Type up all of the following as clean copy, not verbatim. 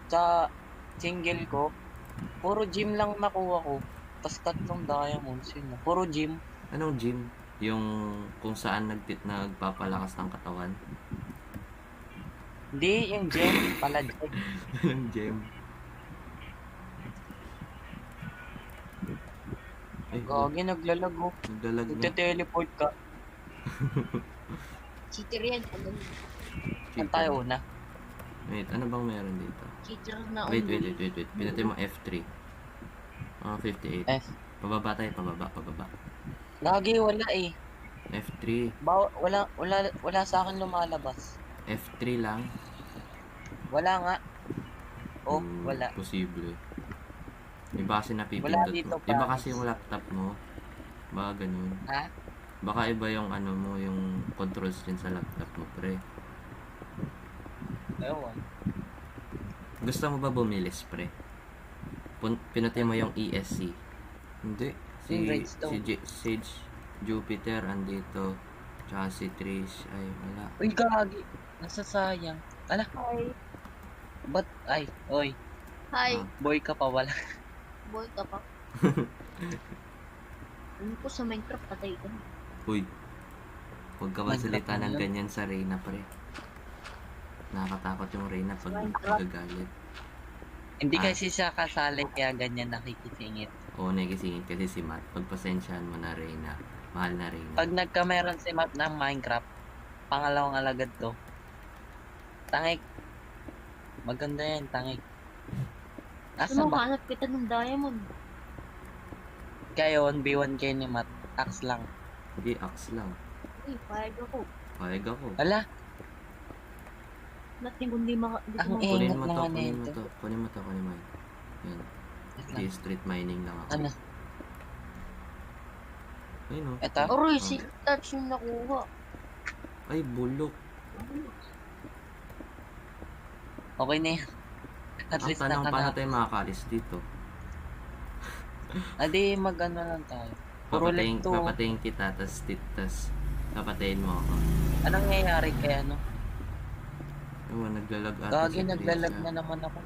sa single ko, puro gym lang nakuha ko. Tas 3 diamonds yun na. Puro gym. Anong gym? Yung kung saan nagpapalakas ng katawan? Hindi, yung gem pala gem. Anong gym? Ay, oh, Gagi, naglalag oh. nagdalag na. Magte-teleport ka. Cheater yan. Alam mo. Saan Cheater. tayo una? Wait, ano bang meron dito? Cheater na Wait. unggoy. Pinatay mo F3. 58. Eh, Pababa tayo, pababa. gagi, wala eh. F3. Wala sa akin lumalabas. F3 lang. Wala nga. Oh, wala. Posible. Iba kasi Wala napipindot dito, mo. Iba promise. kasi yung laptop mo. Baka ganun. Ha? Baka iba yung ano mo, yung controls din sa laptop mo, pre. Ewan. Gusto mo ba bumilis, pre? Pinatay mo yung ESC. Hindi. Yung redstone. Sage Jupiter andito. Tsaka si Trish. Ay, wala. Uy, gagi. Nasasayang. Ala, Hi. ba't? Ay, oy. Hi. Boy ka pa, wala. Boy ka pa. Ano ko sa Minecraft, patay ka na. Uy. Huwag ka masalita ng Minecraft na ganyan sa Reyna, pre. Nakakatakot yung Reyna pag Minecraft. gagalit. Hindi Ah. kasi siya kasali kaya ganyan nakikisingit. Oo, nagisingin kasi si Matt. Pagpasensyahan mo na Reyna. Mahal na Reyna. Pag nagkameron si Matt ng Minecraft, pangalawang alagad to. Tangik. Maganda yan, tangik. Asa Ano, ba? hanap kita ng diamond. Kayo, 1v1 kayo ni Matt. Axe lang. Hindi, axe lang. Uy, payag ako. Payag ako. Ala, Natin kundi di Ang ko ingat Kunin mo to, naman kunin mo nito. to. Kunin mo to. Yan. Hindi, street mining lang ako. Ano? Ayun o. Ito? Aroy, silk touch yung nakuha. Ay, bulok. Okay na yan. At Ang least tanong, paano nakanap. tayo makakalis dito? Adi, mag-ano lang tayo. Puro Papatayin, left to. papatayin kita, tas papatayin mo ako. Anong nangyayari kaya, no? Ewan, naglalag ata Gagi, si naglalag Trisha. na naman ako.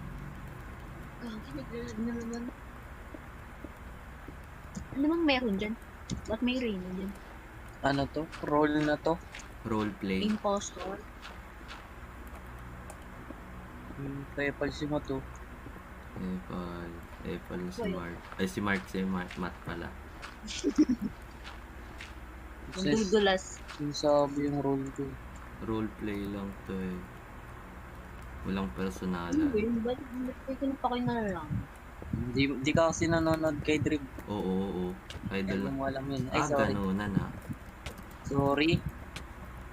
Gagi, naglalag na naman. Ano bang meron dyan? Ba't may rain dyan? Ano to? Roll na to? Roleplay. Impostor. Pepal si mo to. Apple na si Mark. Ay, si Matt pala. Dudulas. Sinasabi yung roll ko. Roleplay lang to eh. Walang Ano personalan. ba yun? Ba't ko na pa kayo nalalang? Di ka kasi nanonood kay Drip. Oo. Hindi Idol. mo alam yun. Ay, Ah, sorry. ganunan ah. Sorry.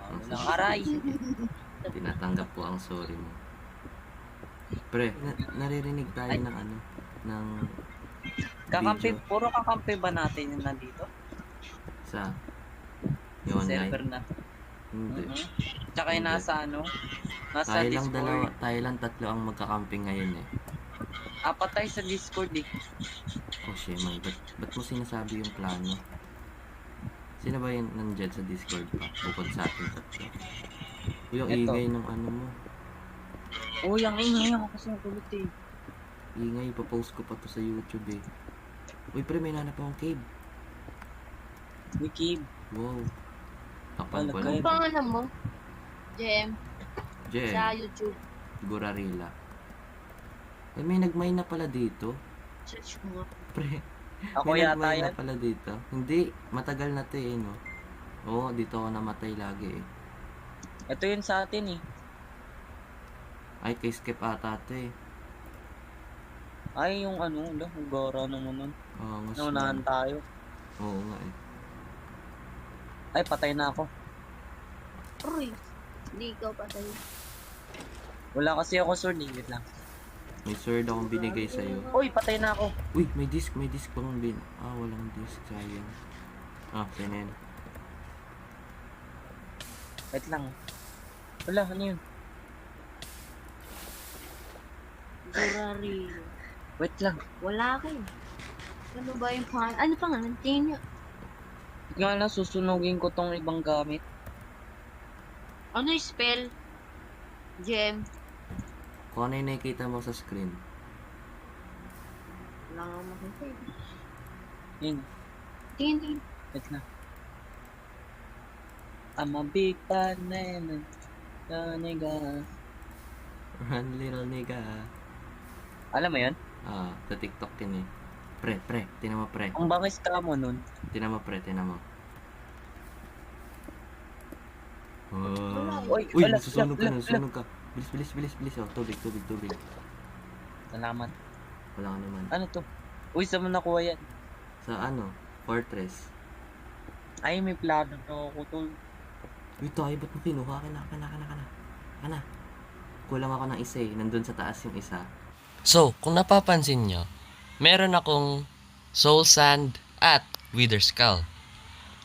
Walang aray. Tinatanggap ko ang sorry mo. Pre, naririnig tayo ng ano, ng Kakampi, video puro kakampi ba natin yung nandito? sa yung Server online. na. Hindi. Tsaka yung Hindi. nasa ano? Nasa Discord. Tayo lang tatlo ang magkakamping ngayon eh. Apat tayo sa Discord eh. Oh Shemay, ba't mo sinasabi yung plano? Sino ba yung nandyan sa Discord pa? Bukod sa ating tatlo. Yung Eto. ingay ng ano mo. Oh, yung ingay ako kasi nagulit eh. Ingay, ipapost ko pa to sa YouTube eh. Uy pre, may nanap akong cave. Wiki. Wow. Tapan ko Ano lang. Ang pangalan mo? Jem. Jen, Sa YouTube. Gurarila. Eh, may nagmine na pala dito. Search mo nga. Pre, Ako may yata nagmine na yan. pala dito. Hindi, matagal na to eh, no? Oo, dito ako namatay lagi eh. Ito yun sa atin eh. Ay, kay Skip ata to eh. Ay, yung ano, gara naman nun. Oo, mas Naunahan tayo. Oo nga eh. Ay, patay na ako. Aroy. Hindi ikaw patay. Wala kasi ako sword eh. Wait lang. May sword akong binigay sa'yo. Uy, patay na ako. Uy, may disc pang bin. Ah, walang disc, sayang. Ah, sinin. Wait lang. Wala, ano yun? Gurari. Wait lang. Wala ka eh. Ano ba yung pangalan? Ano pangalan? Tingin niya. Nga lang, susunugin ko tong ibang gamit. Ano yung spell? Gem. Kung ano yung nakikita mo sa screen. Wala nga makita eh. Yun. Tingin. Wait na. I'm a big bad man. Nigga. Run, little nigga. Alam mo yun? Sa TikTok yun eh. Pre. Tinan mo, pre. Ang bangis ka mo nun. Tinan mo. Uy, Uy, wala, nasusunog wala. ka. Bilis. Oh, tubig. Salamat. Wala ka naman. Ano to? Uy, saan mo nakuha yan? Sa Fortress. Ay, may plano to ako tol. Uy, tayo, ba't mo kinuha? Kana. Kulang ako ng isa eh. Nandun sa taas yung isa. So, kung napapansin nyo, meron akong soul sand at wither skull.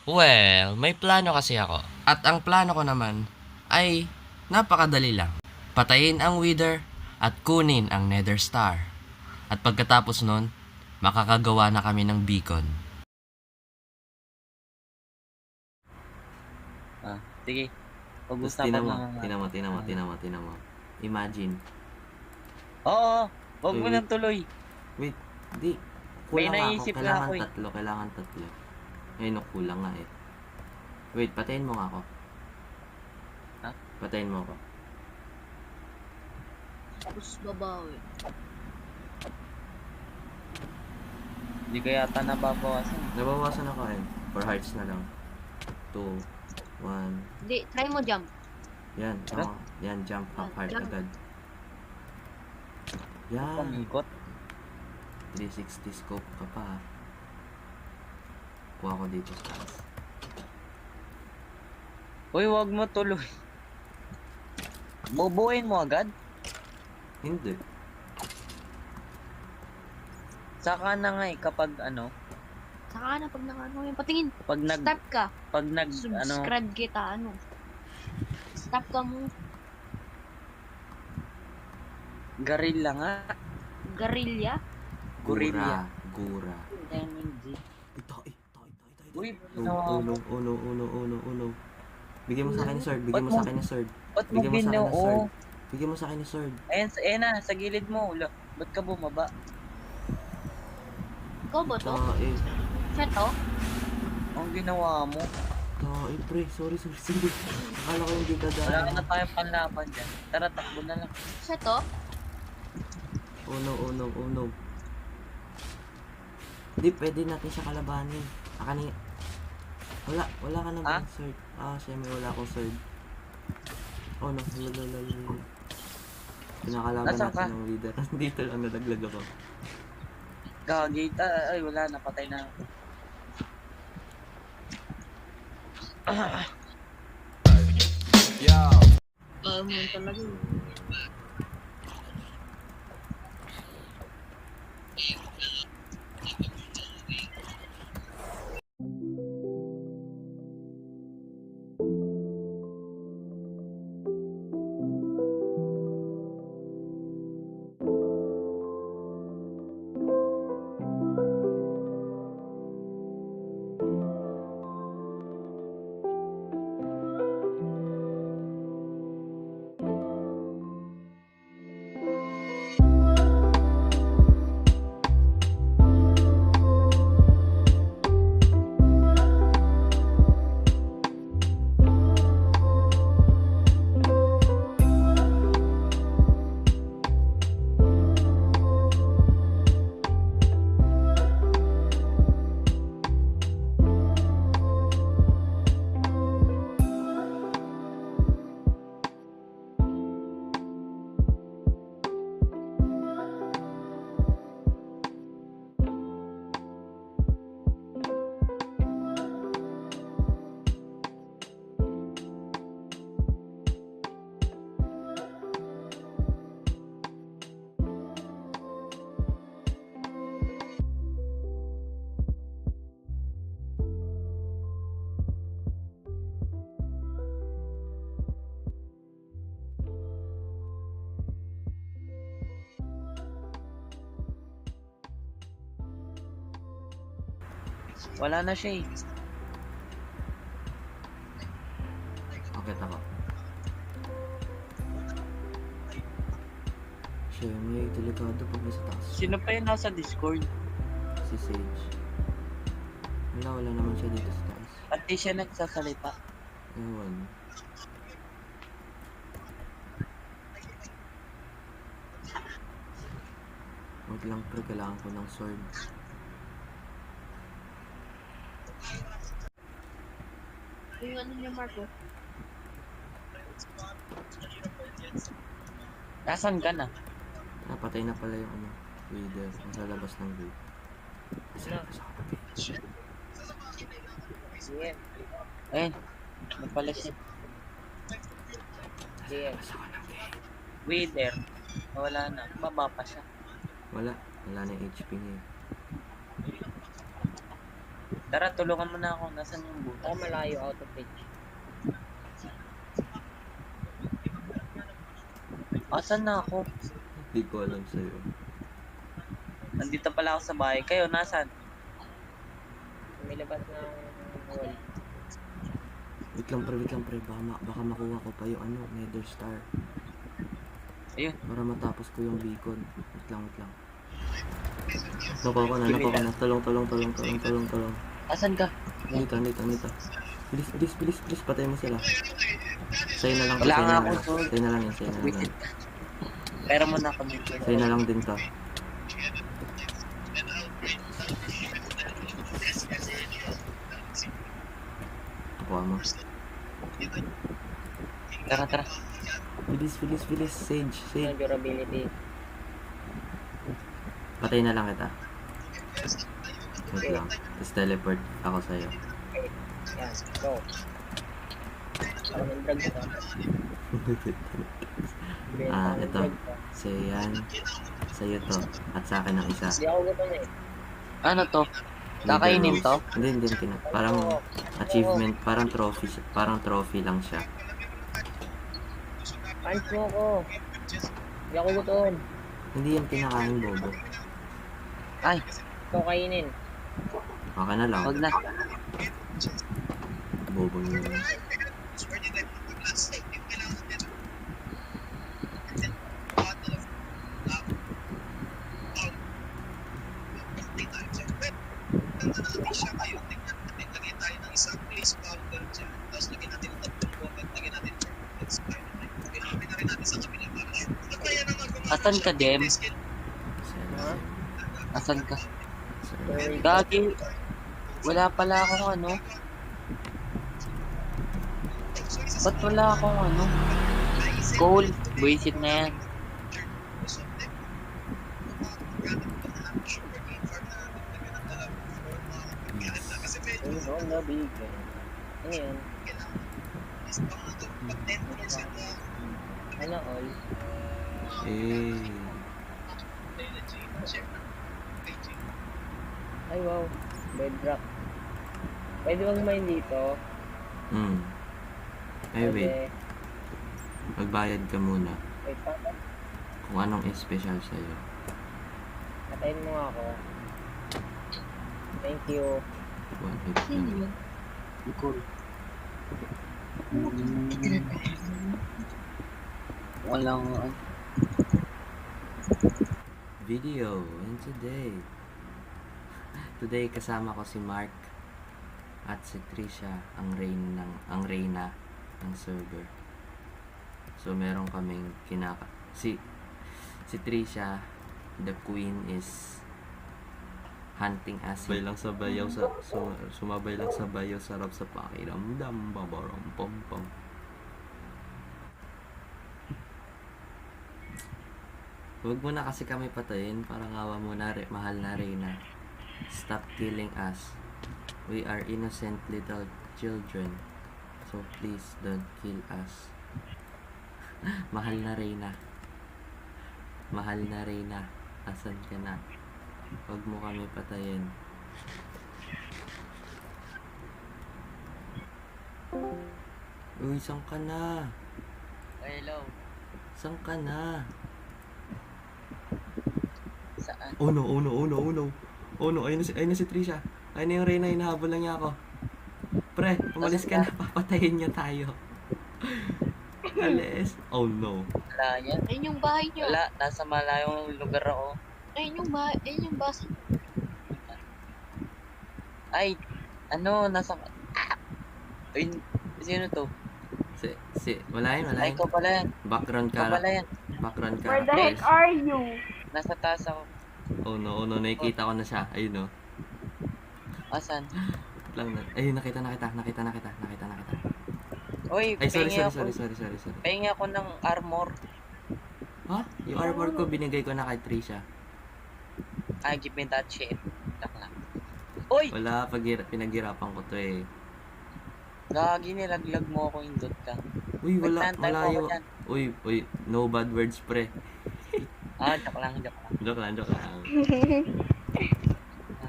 Well, may plano kasi ako. At ang plano ko naman ay napakadali lang. Patayin ang wither at kunin ang nether star. At pagkatapos nun, makakagawa na kami ng beacon. Sige. Tapos Pag-usapan na. tinan mo. Imagine. Oo, wag mo Wait. nang tuloy. Wait, di. May Kulang naisip ako. na ako eh. Kailangan tatlo. Ngayon, kulang nga eh. Wait, patayin mo nga ako. Ha? Patayin mo ako. Tapos babawi. Hindi ka yata nababawasan. Nabawasan ako eh. 4 hearts na lang. 2, 1. Hindi, try mo jump. Yan, yan, jump half heart Jump. agad. Yan. Pamikot. 360 scope ka pa. Kuha ko dito sa taas. Uy, wag mo tuloy. Bubuin mo agad? Hindi. Saka na nga eh, kapag Saka na pag nakano yung patingin. pag Start ka. ano, Subscribe kita, Stop ka mo. garilla nga. Garilya. Gorilla. Gura. Diamond G. Tayo. Uy, Oh no. Bigyan mo sa akin yung sword. Ba't mo binoo? Bigyan mo sa akin yung sword. Ayan na, sa gilid mo. Ba't ka bumaba? Ikaw ba to? Tayo. Siya to? Ang ginawa mo. Tayo, pre. Sorry. Akala ko hindi ka Wala daan. na tayong panlaban dyan. Tara, takbo na lang. Siya to? Oh no. Hindi, pwede natin siya kalabanin. Wala ka na ba yung sword? Siya may wala akong sword. Oh no, lalo. Pinakalaban Nasaan natin ka? ng leader. Dito lang nalaglag ako. Gagate. Ay, wala. Napatay na ako. Mo talaga. Wala na siya eh. Okay, ako. May delikado pag nasa taas. Sino pa yung nasa Discord? Si Sage. Wala naman siya dito sa taas. Pati siya nagsasalita. Ewan. Wait lang pre, kailangan ko ng sword. Yung ano niya, Marco? Nasaan ka na? Napatay na pala yung ano, Wither. Nasa labas ng gate. Nasa labas ako ng gate. Sige. Ayun. Napala siya. Sige. Nasa ako ng gate. Wither. Wala na. Baba pa siya. Wala na yung HP niya. Tara, tulungan mo na ako. Nasaan yung buta? Malayo out of reach. Asan na ako? Hindi ko alam sa'yo. Nandito pala ako sa bahay. Kayo, nasaan? Lumilabas ng wall. Wait lang pre. Baka makuha ko pa yung ano, Nether Star. Ayun. Para matapos ko yung beacon. Wait lang. Nakuha ko na. Tulong. Asan ka? Nito. Bilis. Patay mo sila. Sa'yo na lang. Wala nga ako, tol. Sa'yo na lang yan. Wait. Pero mo na kami. Sa'yo na lang din to. Nakuha mo. Tara. Bilis. Sage. No durability. Patay na lang kita. Wait lang. Tapos teleport ako sa'yo. Yan. Go. Ako ng drug ko. Ito. Sa'yo yan. Sa'yo to. At sa akin ang isa. Hindi ako gutom eh. Ano to? Kakainin to? Hindi. Parang achievement. Parang trophy lang siya. Punch mo ko. Hindi ako gutom. Hindi yan kinakain, bobo. Ay, Ito kainin. Baka na lang. wag na. Bobo yun. Asan ka, Dem? Asan ka? Gagi. Wala pala akong ano. Ba't wala akong ano? Gold. Buisit na yan. Ano na big. Ano yan? Ano all? Ay wow. Bedrock. Pwede bang mine dito? Ay, wait. Magbayad ka muna. Wait pa. Kung anong special sa'yo. Patayin mo nga ako. Thank you. Sino yun? Cool. Walang Video. And today kasama ko si Mark at si Trisha, ang reyna ng server. So meron kaming si Trisha, the queen, is hunting acid. Sumabay lang sa bayaw, sarap sa pakiramdam, babarong pom. Huwag mo na kasi kami patayin, parang awa mo na, mahal na Reyna. Stop killing us. We are innocent little children. So please don't kill us. Mahal na Reyna. Asan ka na? Huwag mo kami patayin. Uy, saan ka na? hello. Saan ka na? Saan? Oh no. Ayun na si Trisha. Ayun na yung Reyna, hinahabol lang niya ako. Pre, umalis ka na, papatayin niya tayo. Alis. Oh no. malayan. Ayun yung bahay niyo. Wala, nasa malayong lugar ako. Ayun yung bahay. Ayun yung bus. Ay, ano, nasa... Ay, sino to? Wala yun, wala Ay, yun. ikaw pala yan. Background Ikaw pala yan. Background Where the heck characters. are you? Nasa taas ako. Oh no, nakikita ko na siya. Ayun oh. Asan? Wait lang na. Ayun, nakita. Uy, Ay, sorry. pahingi Pahingi ako ng armor. Ha? Yung armor ko, binigay ko na kay Trisha. Ah, give me that shit. Tak lang. Uy! Wala, pinaghirapan ko to eh. Gagi, nilaglag mo ako, indot ka. Uy, wala, Nagtantay mo malayo. ako dyan. Uy, no bad words, pre. Ah, joke lang. Joke lang.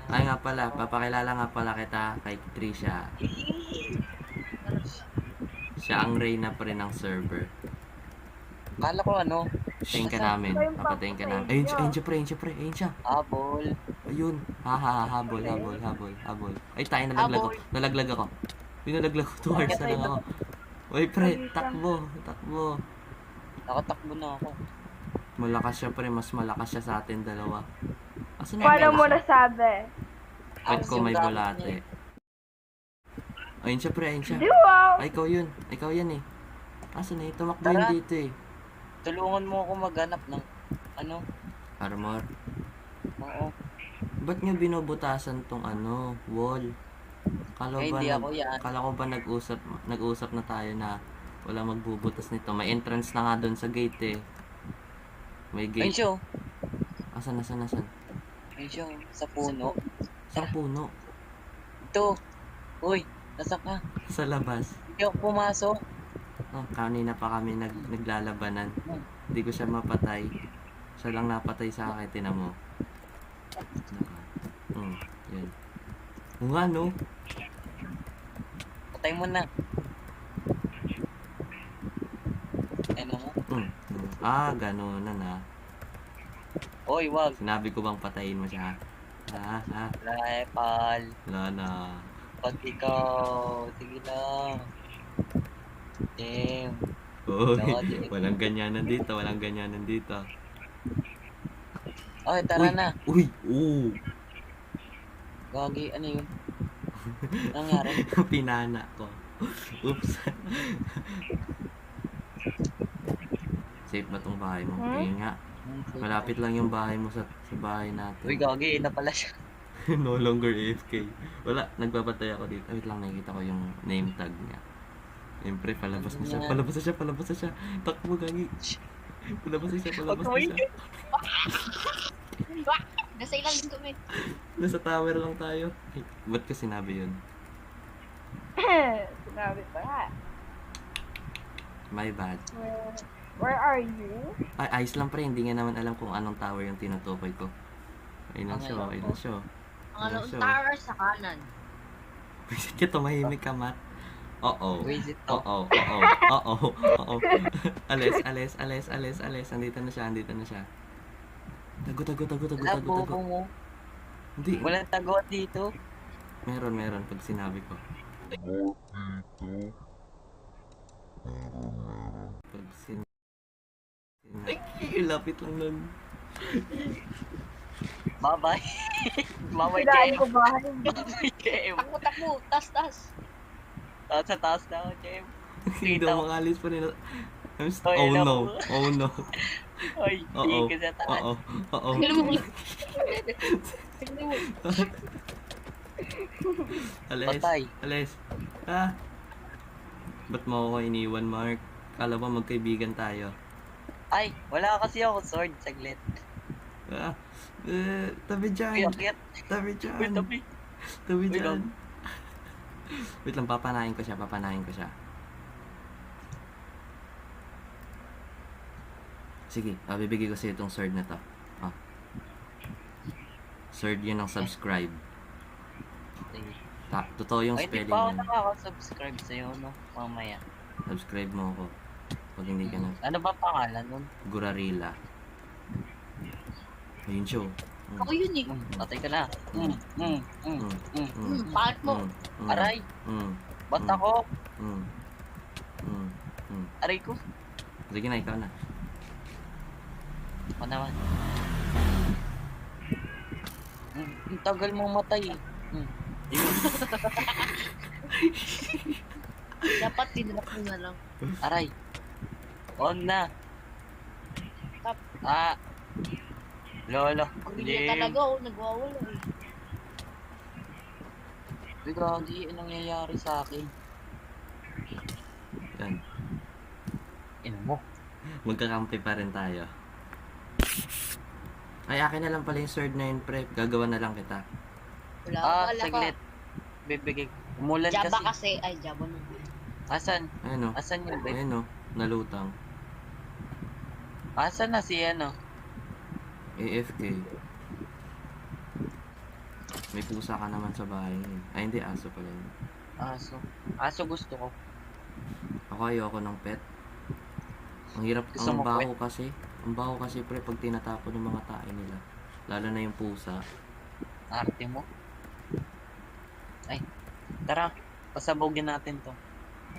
Ay nga pala, papakilala nga pala kita kay Trisha. Siya ang reyna pa rin ng server. Kala ko ano, Patayin ka namin. Papatayin ka namin. Ayun siya. apple. Ayun. Habol. Ay, tayo nalaglag ako. Uy, nalaglag ko. 2 hours na lang ako. Uy, pre, takbo. Nakatakbo na ako. Malakas siya, pre. Mas malakas siya sa atin dalawa. Asan na Paano yung mo pala siya? nasabi? Pwede ko Yung may gamit bulate. niya. Ayun siya, pre. Di wow! Ay, ikaw yan eh. Asan na eh? Tumakbo yun Tara. dito eh. Tulungan mo ako maghanap ng ano. Armor. Oo. Ba't nyo binubutasan tong wall? Kala Eh, ba hindi ako yan. Kala ko ba nag-usap na tayo na wala magbubutas nito. May entrance na nga doon sa gate eh. May Ayun gate. siya. Asan? Ayun siya. Sa puno. Sa puno. Ito. Uy, nasa ka? Sa labas. Hindi ako pumasok. Oh, kanina pa kami naglalabanan. Hindi ko siya mapatay. Siya lang napatay sa akin. Tinan mo. Yan. Oo nga, no? Patay mo na. Ano mo? Gano'n na. Uy, wag. Sinabi ko bang patayin mo siya? Wala eh, pal. Wala na. Pag ikaw. Sige lang. Damn. Uy, walang ganyanan dito. Okay, tara na. Uy, Gagi, ano yun? Anong nangyari? pinana ko. Oops. Safe ba tong bahay mo? Ayun nga. Malapit lang yung bahay mo sa bahay natin. Uy, gagi, na pala siya. No longer AFK. Wala, nagpapatay ako dito. Wait lang, nakikita ko yung name tag niya. Siyempre, palabas na siya. Takbo, gagi. Palabas na siya. Nasa ilang din kami. Nasa tower lang tayo. Ay, ba't ko sinabi yun? Sinabi pa nga. My bad. Where are you? Ay, ayos lang pre. Hindi nga naman alam kung anong tower yung tinutukoy ko. Ayun lang siya. Ang ano, tower sa kanan. Sige, tumahimik ka, Matt. Oo. Wait, ito. Oo. Alis. Andito na siya. Tago. Wala, bobo mo. Hindi. Walang tagot dito. Meron pag sinabi ko. Pag Ay, lapit lang nun. Bye-bye. Bye-bye, Sinain Jem. ko ba? Bye-bye, Jem. Takbo. Tas. Sa taas na ako, Jem. Hindi Kita ako mo. makalis pa rin. Ay, naku. Oh no. Ay, hindi ka sa taas. Oo. Patay. Alis. Ba't mo ako iniwan, Mark? Kala ba magkaibigan tayo? Ay, wala kasi ako sword. Saglit. Tabi Uy, dyan. akyat. Tabi Uy, dyan. tabi. Tabi Uy, dyan. Wait lang, papanahin ko siya. Sige, bibigay ko sa'yo itong sword na to. Sword yun ng subscribe. Totoo yung Ay, di spelling pa ako yan. nakaka-subscribe sa'yo, no? Mamaya. Subscribe mo ako. Pag hindi ka na. Ano ba pangalan nun? Gurarila. Ayun siya. Ako yun eh. Patay ka na. Bakit mo? Aray, ba't ako? Aray ko. Sige na, ikaw na. Ako naman. Ang tagal mong matay eh. Yun. Dapat tinrap mo na lang. Aray. On na. Tap. Lolo. Gorilla talaga, oh, nagwawala eh. Uy, gagi. Anong nangyayari sa akin? Yan. Ino mo. Magkakampi pa rin tayo. Ay, akin na lang pala yung sword na yun, pre. Gagawa na lang kita. Wala ka. Saglit. Bibigay. Umulan Jaba kasi. kasi. Ay, Jaba na. Asan? Ayun o. Asan yun, babe? Ayun o. Nalutang. Asan na si ano? AFK. May pusa ka naman sa bahay. Ay, hindi. Aso pala yun. Aso. Aso gusto ko. Ako ayoko ng pet. Ang hirap, Gusto ang mo baho kasi. Ang baho kasi, pre, pag tinatapon ng mga tae nila. Lalo na yung pusa. Arte mo. Ay. Tara. Pasabugin natin to.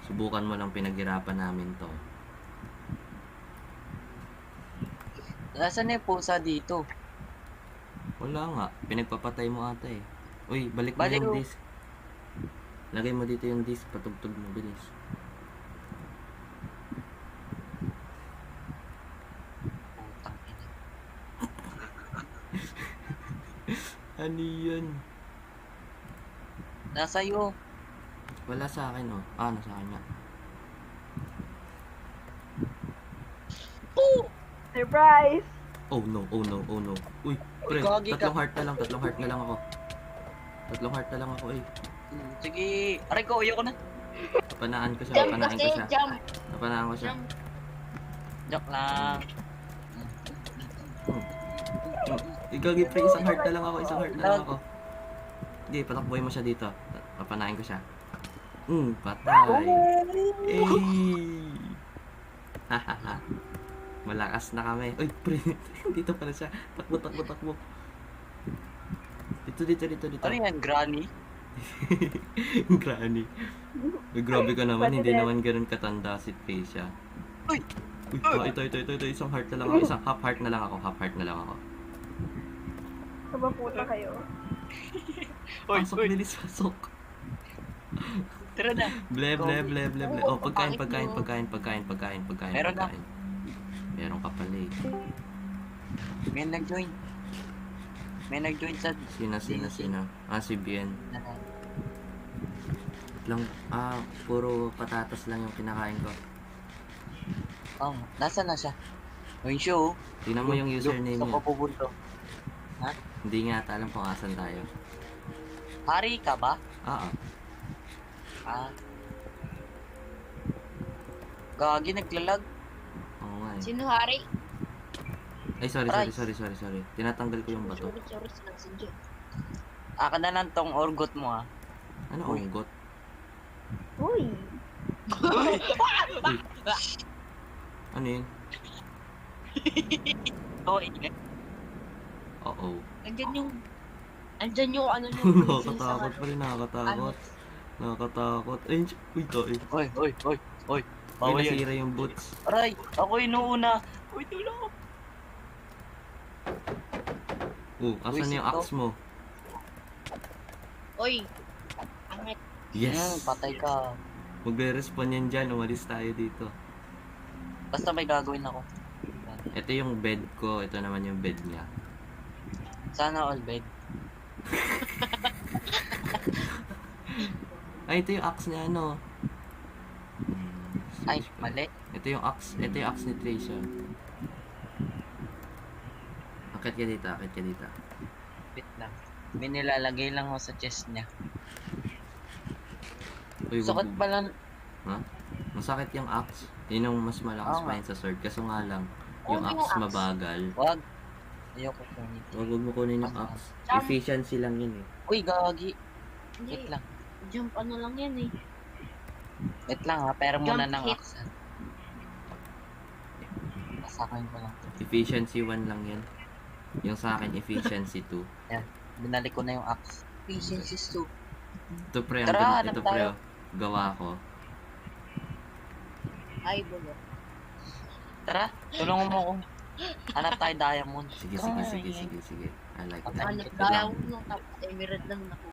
Subukan mo lang, pinaghirapan namin to. Asan na yung pusa dito? Wala nga. Pinagpapatay mo ata eh. Uy, balik mo Balik yung mo. disc. Lagay mo dito yung disc. Patugtog mo. Bilis. Putang ina. Ano yun? Nasa iyo. Wala sa akin oh. Nasa akin nga. Surprise! Oh no, oh no, oh no. Uy, pre, gagi ka. tatlong heart na lang ako. Tatlong heart na lang ako eh. Sige. Aray ko, ayoko na. Napanaan ko siya, Jump napanaan kasi, ko siya. jump. Napanaan ko siya. Jump. Joke lang. Igagi pre, isang heart na lang ako. Sige, patakboy mo siya dito. Papanain ko siya. Patay. Eh. Hahaha. Malakas na kami. Uy, pre, dito pala siya. Takbo. Dito. Ano yan, granny? Granny. Uy, grabe ka naman. Hindi naman ganun katanda si Tricia. Uy! Ito. Isang heart na lang ako. Isang half heart na lang ako. Kabaputa kayo. Pasok, bilis, pasok. Tara na. Ble. Oh, pagkain. Meron na. Meron ka pala eh. May nag-join. Sa... Sina. Si Bien. Lang, puro patatas lang yung kinakain ko. Oh, nasa na siya? Yung show. Tingnan mo yung username Sa niya. papupunto. Hindi nga ata alam kung asan tayo. Hari ka ba? Ah. Gagi, naglalag. Oo nga eh. Sino hari? Ay, sorry. Aray. Tinatanggal ko yung bato. Sorry, sinasadya. Aka na lang tong orgot mo Ano, Uy. unggot? Uy! Ano yun? Oh, Oo. Andyan yung ano yung Nakakatakot pa rin, nakakatakot. Ay, uy, tayo. Oy. Uy, Bawal yun. nasira yung boots. Aray, ako inuuna. Uy, tulong. Asan Uy, yung sito. axe mo? Oy! Angit. Yes! Patay ka. Magre-respawn yan dyan, umalis tayo dito. Basta may gagawin ako. Ito yung bed ko, ito naman yung bed niya. Sana all bed. Ay, ito yung axe niya, ano? Ay, mali. Ito yung axe ni Tricia. Akit ka dito. Wait lang. May nilalagay lang ako sa chest niya. Uy, Sukat wag- pala. Ha? Masakit yung axe. Yun yung mas malakas Oo pa nga. yun sa sword. Kaso nga lang, Oo, yung yung axe axe. mabagal. Wag. Ayoko kunin. Huwag mo kunin yung axe. Efficiency lang yun eh. Uy, gagi. Hindi. Wait lang. Jump ano lang yan eh. Wait lang ha. Pero muna Jump ng hit. axe. Pasakin ko lang. Efficiency 1 lang yan. Yung sa akin, efficiency 2. Binalik ko na yung axe. Patience is 2. Ito pre, Tara, hanap ito pre, tayo. gawa ko. Ay, bulo. Tara, tulungan mo ako. Hanap tayo diamond. Sige. I like that. Hanap diamond lang tapos emerald lang naku.